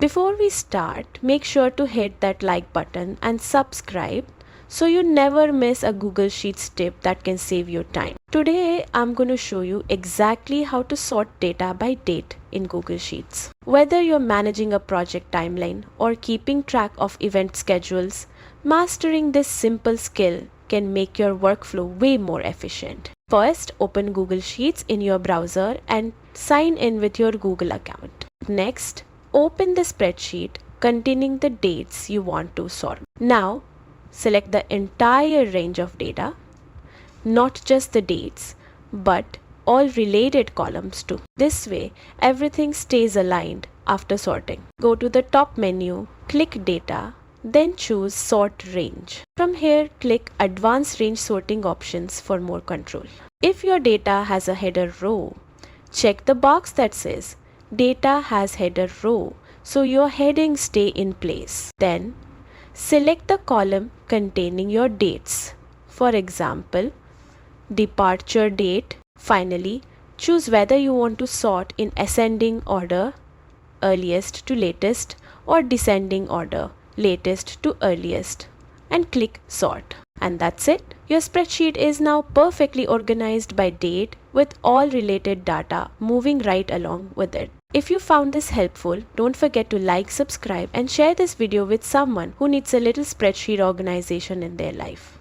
Before we start, make sure to hit that like button and subscribe so you never miss a Google Sheets tip that can save your time. Today, I'm going to show you exactly how to sort data by date in Google Sheets. Whether you're managing a project timeline or keeping track of event schedules, mastering this simple skill can make your workflow way more efficient. First, open Google Sheets in your browser and sign in with your Google account. Next, open the spreadsheet containing the dates you want to sort. Now, select the entire range of data, not just the dates, but all related columns too. This way, everything stays aligned after sorting. Go to the top menu, click Data, then choose Sort Range. From here, click Advanced Range Sorting options for more control. If your data has a header row, check the box that says Data has header row so your headings stay in place. Then, select the column containing your dates. For example, departure date. Finally, choose whether you want to sort in ascending order, earliest to latest, or descending order, latest to earliest, and click Sort. And that's it. Your spreadsheet is now perfectly organized by date with all related data moving right along with it. If you found this helpful, don't forget to like, subscribe, and share this video with someone who needs a little spreadsheet organization in their life.